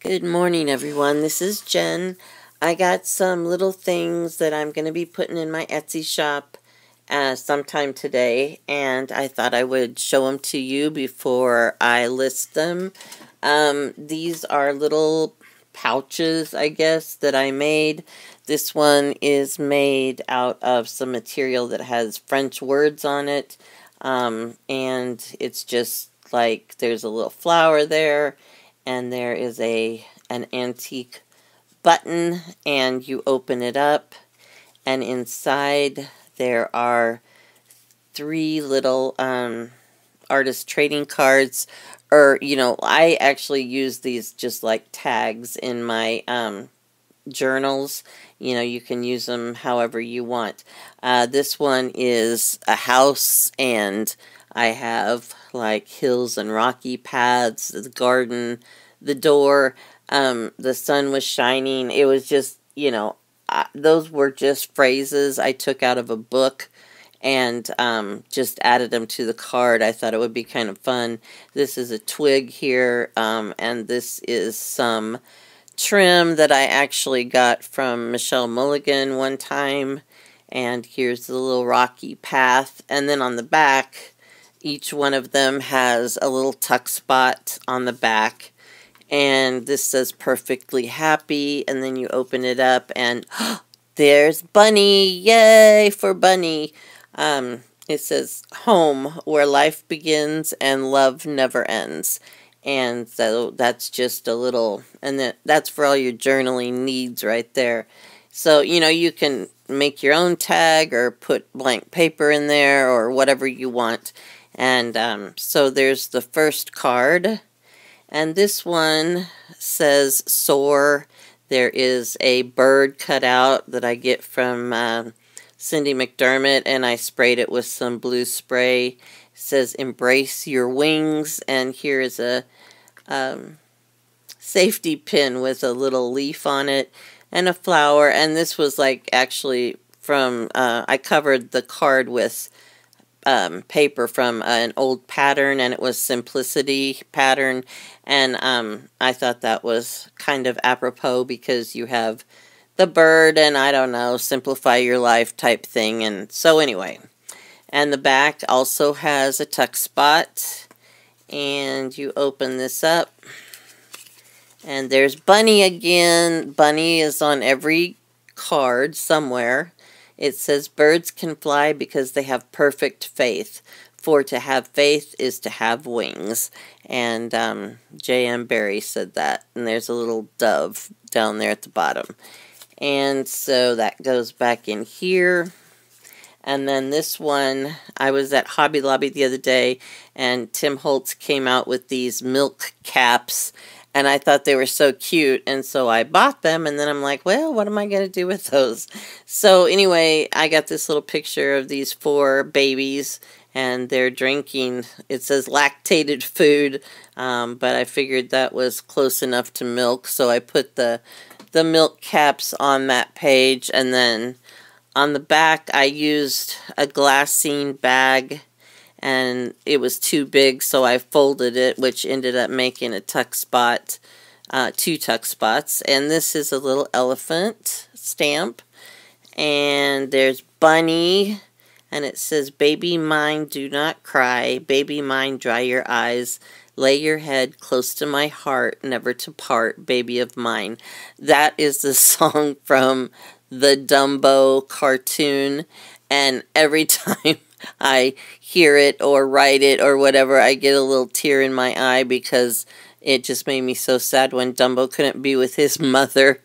Good morning, everyone. This is Jen. I got some little things that I'm going to be putting in my Etsy shop sometime today, and I thought I would show them to you before I list them. These are little pouches, I guess, that I made. This one is made out of some material that has French words on it, and it's just like there's a little flower there, and there is an antique button, and you open it up, and inside there are three little artist trading cards, or I actually use these just like tags in my journals. You can use them however you want. This one is a house, and I have like hills and rocky paths, the garden, the door. The sun was shining. It was just, those were just phrases I took out of a book and just added them to the card. I thought it would be kind of fun. This is a twig here, and this is some trim that I actually got from Michelle Mulligan one time. And here's the little rocky path. And then on the back, each one of them has a little tuck spot on the back. And this says perfectly happy. And then you open it up and there's Bunny. Yay for Bunny. It says home where life begins and love never ends. And so that's just a little, and that's for all your journaling needs right there. So, you can make your own tag or put blank paper in there or whatever you want. And so there's the first card. And this one says soar. There is a bird cut out that I get from Cindy McDermott, and I sprayed it with some blue spray. It says embrace your wings, and here is a safety pin with a little leaf on it and a flower. And this was like actually from I covered the card with paper from an old pattern, and it was Simplicity pattern, and I thought that was kind of apropos because you have the bird and I don't know, simplify your life type thing. And so anyway, and the back also has a tuck spot, and you open this up and there's Bunny again. Bunny is on every card somewhere. It says birds can fly because they have perfect faith. For to have faith is to have wings. And J.M. Barrie said that. And there's a little dove down there at the bottom. And so that goes back in here. And then this one, I was at Hobby Lobby the other day, and Tim Holtz came out with these milk caps. And I thought they were so cute, and so I bought them, and then I'm like, well, what am I going to do with those? So anyway, I got this little picture of these 4 babies, and they're drinking, it says lactated food, but I figured that was close enough to milk, so I put the milk caps on that page. And then on the back, I used a glassine bag, and it was too big, so I folded it, which ended up making a tuck spot, 2 tuck spots. And this is a little elephant stamp, and there's Bunny, and it says, baby mine, do not cry, baby mine, dry your eyes, lay your head close to my heart, never to part, baby of mine. That is the song from the Dumbo cartoon, and every time I hear it or write it or whatever, I get a little tear in my eye because it just made me so sad when Dumbo couldn't be with his mother.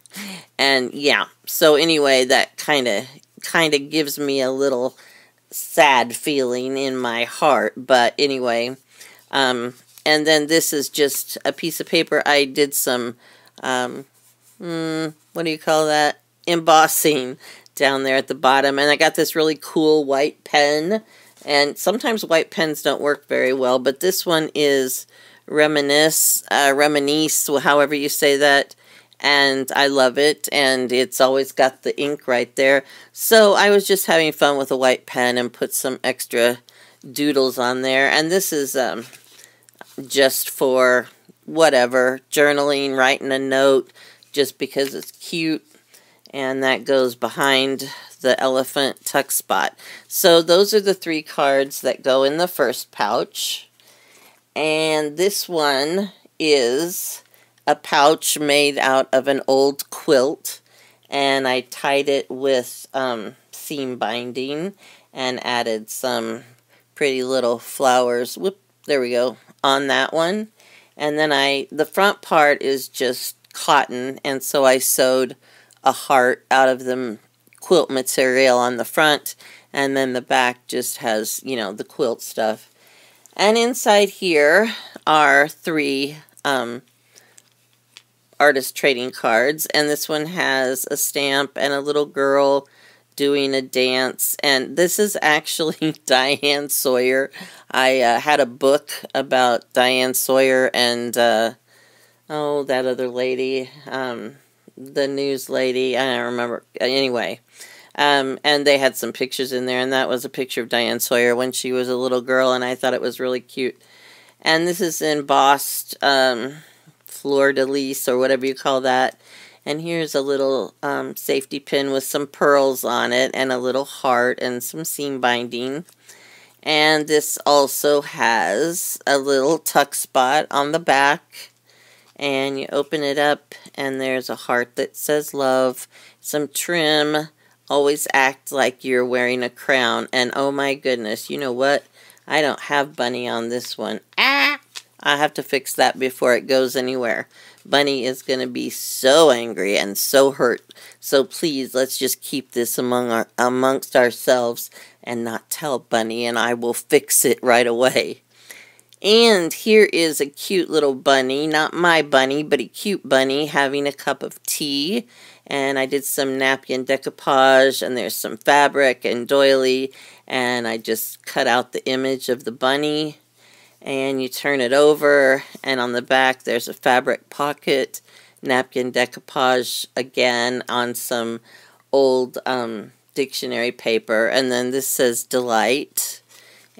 And yeah, so anyway, that kind of gives me a little sad feeling in my heart. But anyway, and then this is just a piece of paper. I did some what do you call that? Embossing down there at the bottom, and I got this really cool white pen, and sometimes white pens don't work very well, but this one is Reminisce, however you say that, and I love it, and it's always got the ink right there. So I was just having fun with a white pen and put some extra doodles on there, and this is just for whatever, journaling, writing a note, just because it's cute. And that goes behind the elephant tuck spot. So those are the 3 cards that go in the first pouch. And this one is a pouch made out of an old quilt. And I tied it with seam binding and added some pretty little flowers. Whoop, there we go, on that one. And then the front part is just cotton, and so I sewed a heart out of the quilt material on the front, and then the back just has, you know, the quilt stuff. And inside here are 3 artist trading cards, and this one has a stamp and a little girl doing a dance, and this is actually Diane Sawyer. I had a book about Diane Sawyer and oh, that other lady, the news lady, I don't remember, anyway. And they had some pictures in there, and that was a picture of Diane Sawyer when she was a little girl, and I thought it was really cute. And this is embossed fleur-de-lis, or whatever you call that. And here's a little safety pin with some pearls on it, and a little heart, and some seam binding. And this also has a little tuck spot on the back. And you open it up, and there's a heart that says love, some trim, always act like you're wearing a crown. And oh my goodness, you know what? I don't have Bunny on this one. Ah! I have to fix that before it goes anywhere. Bunny is going to be so angry and so hurt. So please, let's just keep this amongst ourselves and not tell Bunny, and I will fix it right away. And here is a cute little bunny, not my bunny, but a cute bunny having a cup of tea. And I did some napkin decoupage, and there's some fabric and doily, and I just cut out the image of the bunny. And you turn it over, and on the back there's a fabric pocket, napkin decoupage again on some old dictionary paper. And then this says Delight.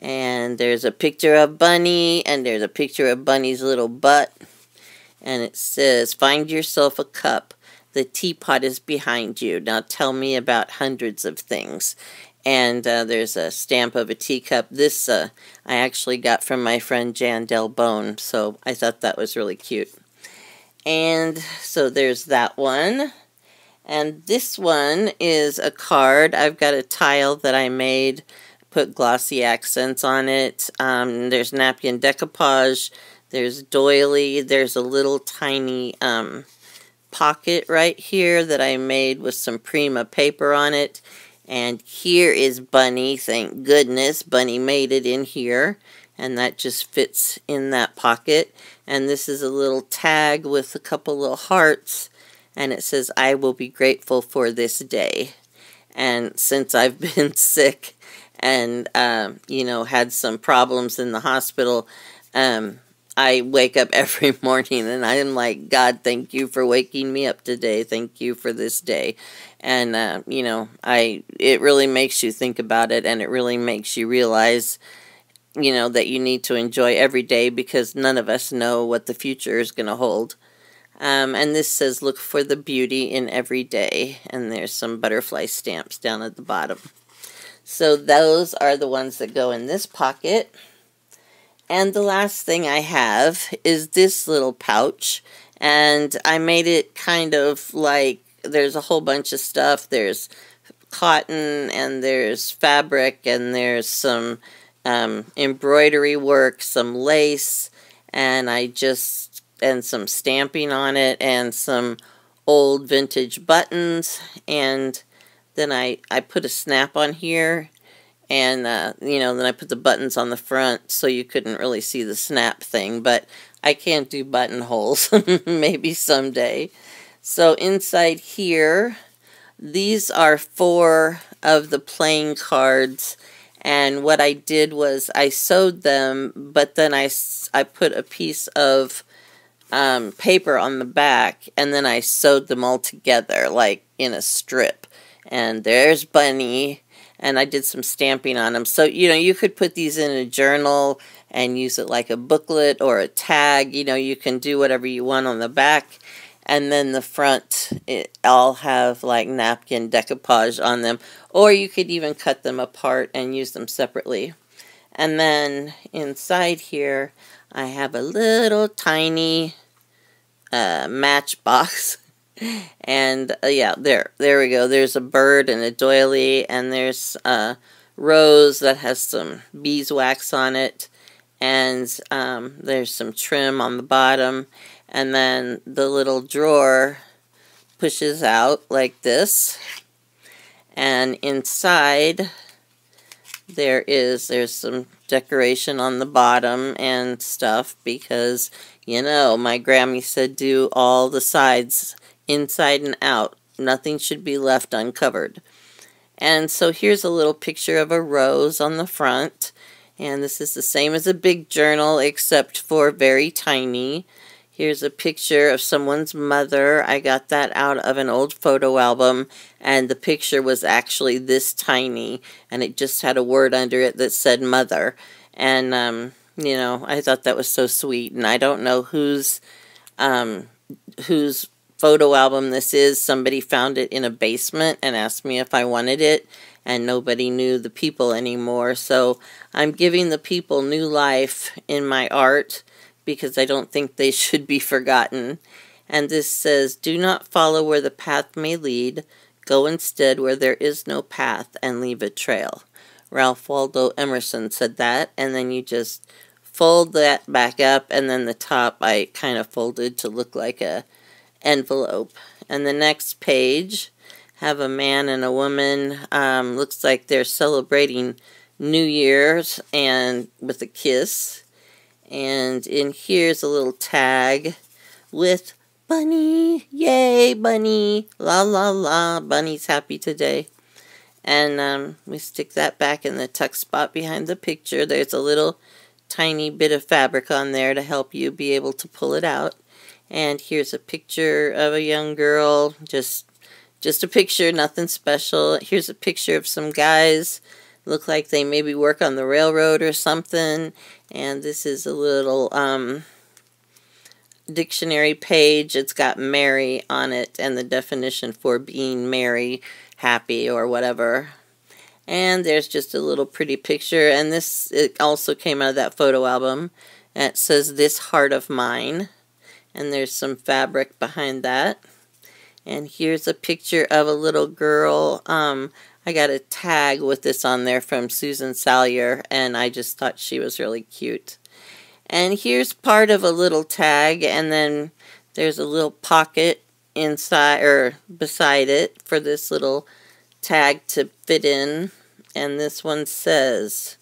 And there's a picture of Bunny, and there's a picture of Bunny's little butt. And it says, find yourself a cup. The teapot is behind you. Now tell me about hundreds of things. And there's a stamp of a teacup. This I actually got from my friend Jan Delbone, so I thought that was really cute. And so there's that one. And this one is a card. I've got a tile that I made, put glossy accents on it. There's napkin decoupage. There's doily. There's a little tiny pocket right here that I made with some Prima paper on it. And here is Bunny. Thank goodness Bunny made it in here. And that just fits in that pocket. And this is a little tag with a couple little hearts. And it says, I will be grateful for this day. And since I've been sick and, you know, had some problems in the hospital, I wake up every morning and I'm like, God, thank you for waking me up today. Thank you for this day. And, you know, it really makes you think about it, and it really makes you realize, you know, that you need to enjoy every day, because none of us know what the future is going to hold. And this says, look for the beauty in every day. And there's some butterfly stamps down at the bottom. So those are the ones that go in this pocket. And the last thing I have is this little pouch. And I made it kind of like, there's a whole bunch of stuff. There's cotton, and there's fabric, and there's some embroidery work, some lace, and and some stamping on it, and some old vintage buttons. And then I put a snap on here, and you know, then I put the buttons on the front so you couldn't really see the snap thing, but I can't do buttonholes. Maybe someday. So inside here, these are 4 of the playing cards, and what I did was I sewed them, but then I put a piece of paper on the back, and then I sewed them all together like in a strip. And there's Bunny, and I did some stamping on them. So, you know, you could put these in a journal and use it like a booklet or a tag. You know, you can do whatever you want on the back. And then the front, all have like napkin decoupage on them. Or you could even cut them apart and use them separately. And then inside here, I have a little tiny matchbox. And yeah, there we go. There's a bird and a doily, and there's a rose that has some beeswax on it. And there's some trim on the bottom. And then the little drawer pushes out like this. And inside there's some decoration on the bottom and stuff because, you know, my Grammy said do all the sides inside and out. Nothing should be left uncovered. And so here's a little picture of a rose on the front. And this is the same as a big journal except for very tiny. Here's a picture of someone's mother. I got that out of an old photo album, and the picture was actually this tiny, and it just had a word under it that said mother. And, you know, I thought that was so sweet, and I don't know whose photo album this is. Somebody found it in a basement and asked me if I wanted it, and nobody knew the people anymore. So I'm giving the people new life in my art, because I don't think they should be forgotten. And this says, do not follow where the path may lead. Go instead where there is no path and leave a trail. Ralph Waldo Emerson said that. And then you just fold that back up. And then the top I kind of folded to look like a envelope. And the next page have a man and a woman. Looks like they're celebrating New Year's and with a kiss. And in here's a little tag with Bunny. Yay, Bunny. La, la, la. Bunny's happy today. And we stick that back in the tuck spot behind the picture. There's a little tiny bit of fabric on there to help you be able to pull it out. And here's a picture of a young girl. Just a picture, nothing special. Here's a picture of some guys. Look like they maybe work on the railroad or something. And this is a little dictionary page. It's got merry on it and the definition for being merry, happy, or whatever. And there's just a little pretty picture. And this, it also came out of that photo album. And it says, "This Heart of Mine." And there's some fabric behind that. And here's a picture of a little girl. I got a tag with this on there from Susan Salyer, and I just thought she was really cute. And here's part of a little tag, and then there's a little pocket inside or beside it for this little tag to fit in. And this one says,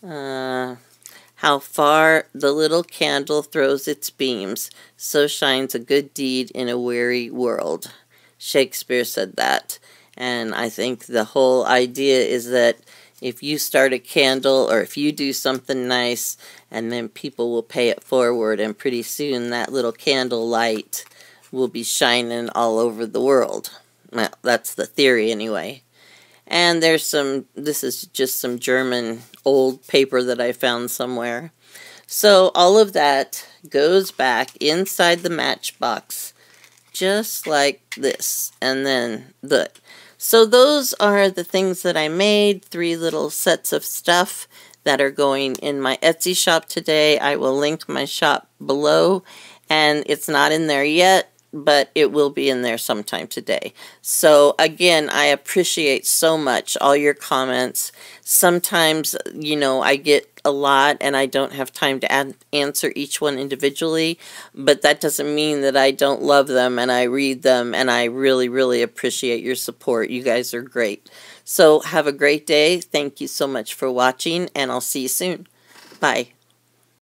how far the little candle throws its beams, so shines a good deed in a weary world. Shakespeare said that. And I think the whole idea is that if you start a candle or if you do something nice, and then people will pay it forward, and pretty soon that little candle light will be shining all over the world. Well, that's the theory anyway. And there's some, this is just some German old paper that I found somewhere. So all of that goes back inside the matchbox, just like this. And then so those are the things that I made, 3 little sets of stuff that are going in my Etsy shop today. I will link my shop below, and it's not in there yet, but it will be in there sometime today. So again, I appreciate so much all your comments. Sometimes, you know, I get a lot and I don't have time to answer each one individually, but that doesn't mean that I don't love them, and I read them, and I really, really appreciate your support. You guys are great. So have a great day. Thank you so much for watching, and I'll see you soon. Bye.